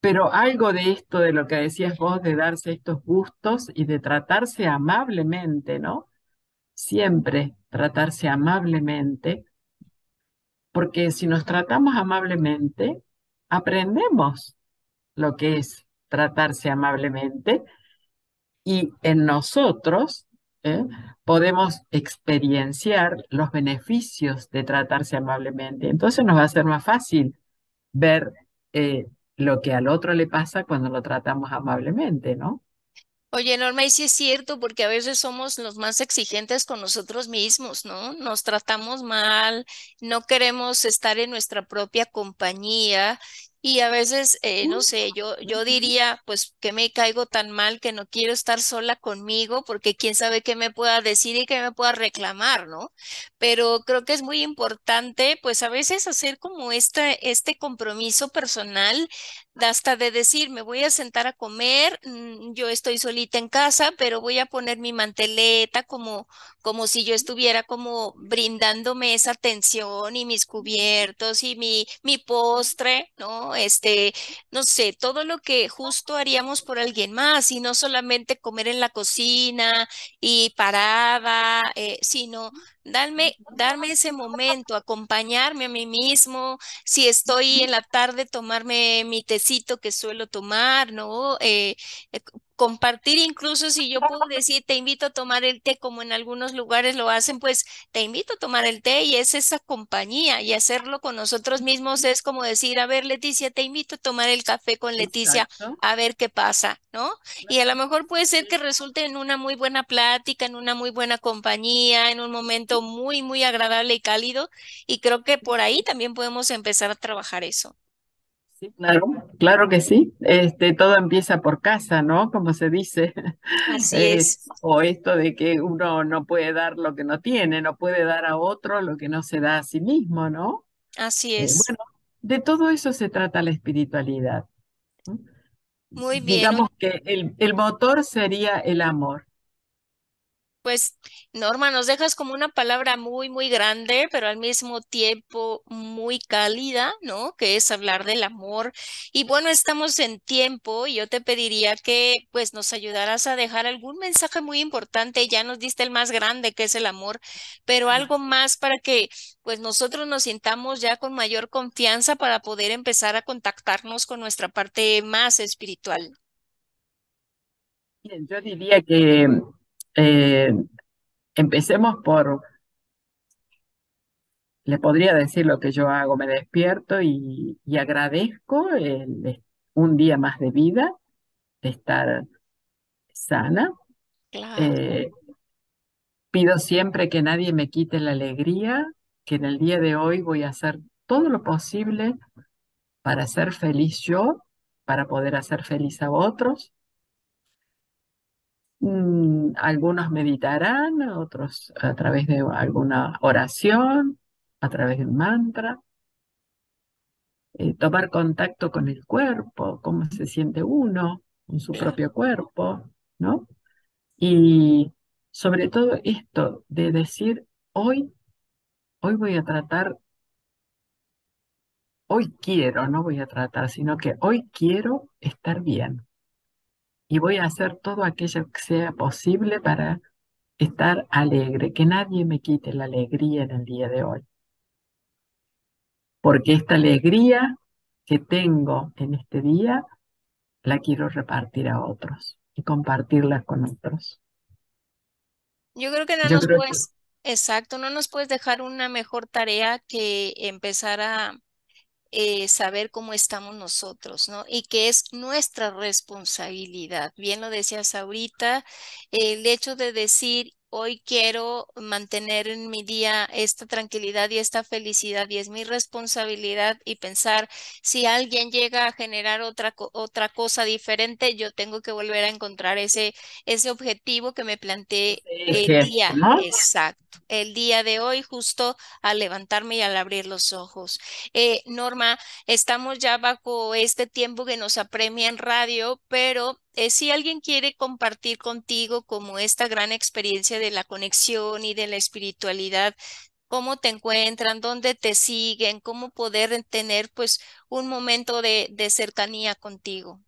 pero algo de esto, de lo que decías vos, de darse estos gustos y de tratarse amablemente, ¿no? Siempre tratarse amablemente, porque si nos tratamos amablemente, aprendemos lo que es tratarse amablemente y en nosotros ¿eh? podemos experienciar los beneficios de tratarse amablemente. Entonces nos va a ser más fácil ver lo que al otro le pasa cuando lo tratamos amablemente, ¿no? Oye, Norma, y sí es cierto, porque a veces somos los más exigentes con nosotros mismos, ¿no? Nos tratamos mal, no queremos estar en nuestra propia compañía y a veces, no sé, yo diría, pues que me caigo tan mal que no quiero estar sola conmigo porque quién sabe qué me pueda decir y qué me pueda reclamar, ¿no? Pero creo que es muy importante, pues a veces hacer como este compromiso personal hasta de decir, me voy a sentar a comer, yo estoy solita en casa, pero voy a poner mi manteleta como si yo estuviera como brindándome esa atención y mis cubiertos y mi postre, ¿no? No sé, todo lo que justo haríamos por alguien más y no solamente comer en la cocina y parada, sino darme ese momento, acompañarme a mí mismo si estoy en la tarde, tomarme mi tecito que suelo tomar, ¿no? Compartir incluso si yo puedo decir, te invito a tomar el té, como en algunos lugares lo hacen, pues te invito a tomar el té y es esa compañía y hacerlo con nosotros mismos es como decir, a ver, Leticia, te invito a tomar el café con Leticia. Exacto. A ver qué pasa, ¿no? Y a lo mejor puede ser que resulte en una muy buena plática, en una muy buena compañía, en un momento muy, muy agradable y cálido. Y creo que por ahí también podemos empezar a trabajar eso. Sí, claro, claro que sí. Todo empieza por casa, ¿no? Como se dice. Así es, O esto de que uno no puede dar lo que no tiene, no puede dar a otro lo que no se da a sí mismo, ¿no? así es. Bueno, de todo eso se trata la espiritualidad, ¿no? Muy bien. Digamos que el motor sería el amor. Pues, Norma, nos dejas como una palabra muy, muy grande, pero al mismo tiempo muy cálida, ¿no? Que es hablar del amor. Y bueno, estamos en tiempo y yo te pediría que pues nos ayudaras a dejar algún mensaje muy importante. Ya nos diste el más grande, que es el amor, pero algo más para que pues nosotros nos sintamos ya con mayor confianza para poder empezar a contactarnos con nuestra parte más espiritual. Bien, yo diría que eh, empecemos por, le podría decir lo que yo hago, me despierto y agradezco un día más de vida, de estar sana. Claro. eh, pido siempre que nadie me quite la alegría, que en el día de hoy voy a hacer todo lo posible para ser feliz yo, para poder hacer feliz a otros. Algunos meditarán, otros a través de alguna oración, a través de un mantra, tomar contacto con el cuerpo, cómo se siente uno, con su propio cuerpo, ¿no? Y sobre todo esto de decir, hoy voy a tratar, hoy quiero, no voy a tratar, sino que hoy quiero estar bien y voy a hacer todo aquello que sea posible para estar alegre, que nadie me quite la alegría en el día de hoy, porque esta alegría que tengo en este día la quiero repartir a otros y compartirla con otros. Yo creo que no Yo nos creo que puedes, exacto, no nos puedes dejar una mejor tarea que empezar a saber cómo estamos nosotros, ¿no? Y que es nuestra responsabilidad. Bien lo decías ahorita, el hecho de decir, hoy quiero mantener en mi día esta tranquilidad y esta felicidad y es mi responsabilidad y pensar, si alguien llega a generar otra cosa diferente, yo tengo que volver a encontrar ese objetivo que me planteé ese el eje, día, ¿no? exacto, el día de hoy, justo al levantarme y al abrir los ojos. Norma, estamos ya bajo este tiempo que nos apremia en radio, pero si alguien quiere compartir contigo como esta gran experiencia de la conexión y de la espiritualidad, ¿cómo te encuentran? ¿Dónde te siguen? ¿Cómo poder tener pues un momento de cercanía contigo?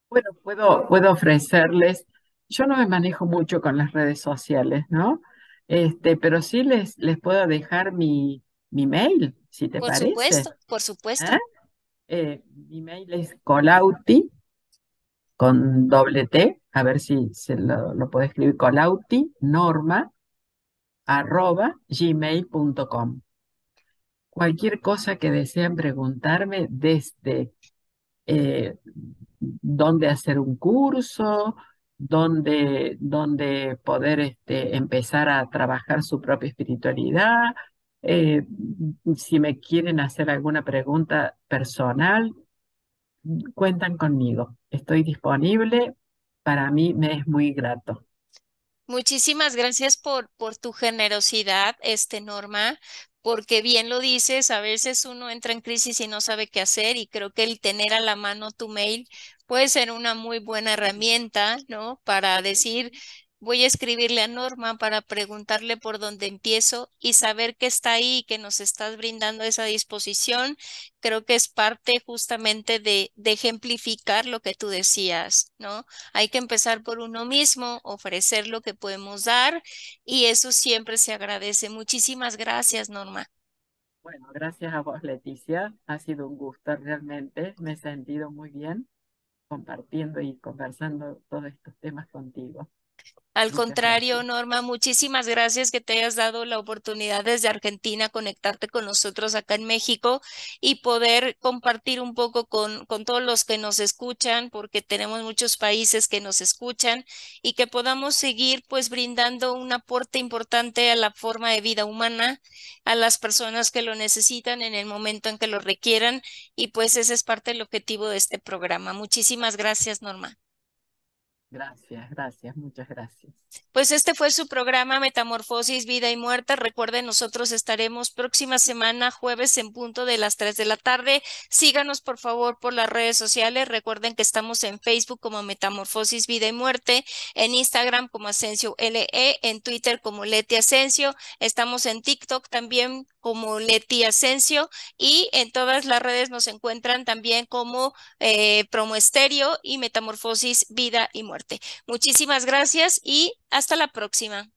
Bueno, puedo ofrecerles, yo no me manejo mucho con las redes sociales, ¿no? Pero sí les puedo dejar mi mail, si te parece. Por ¿Eh? supuesto. Mi mail es colauti, con doble T, a ver si se lo puedo escribir, colauti, norma, @gmail.com. Cualquier cosa que deseen preguntarme desde eh, dónde hacer un curso, dónde poder empezar a trabajar su propia espiritualidad. eh, si me quieren hacer alguna pregunta personal, cuentan conmigo. Estoy disponible. Para mí me es muy grato. Muchísimas gracias por tu generosidad, Norma, porque bien lo dices, a veces uno entra en crisis y no sabe qué hacer y creo que el tener a la mano tu mail puede ser una muy buena herramienta, ¿no? Para decir, voy a escribirle a Norma para preguntarle por dónde empiezo y saber que está ahí, que nos estás brindando esa disposición. Creo que es parte justamente de ejemplificar lo que tú decías, ¿no? Hay que empezar por uno mismo, ofrecer lo que podemos dar y eso siempre se agradece. Muchísimas gracias, Norma. Bueno, gracias a vos, Leticia. Ha sido un gusto realmente. Me he sentido muy bien compartiendo y conversando todos estos temas contigo. Al Muchas contrario, gracias. Norma, muchísimas gracias que te hayas dado la oportunidad desde Argentina conectarte con nosotros acá en México y poder compartir un poco con todos los que nos escuchan, porque tenemos muchos países que nos escuchan y que podamos seguir pues brindando un aporte importante a la forma de vida humana, a las personas que lo necesitan en el momento en que lo requieran y pues ese es parte del objetivo de este programa. Muchísimas gracias, Norma. Gracias, gracias, muchas gracias. Pues este fue su programa Metamorfosis, Vida y Muerte. Recuerden, nosotros estaremos próxima semana, jueves en punto de las 3 de la tarde. Síganos por favor por las redes sociales. Recuerden que estamos en Facebook como Metamorfosis, Vida y Muerte, en Instagram como Asensio LE, en Twitter como Leti Asensio. Estamos en TikTok también como Leti Asensio y en todas las redes nos encuentran también como Promo Estéreo y Metamorfosis, Vida y Muerte. Muchísimas gracias y hasta la próxima.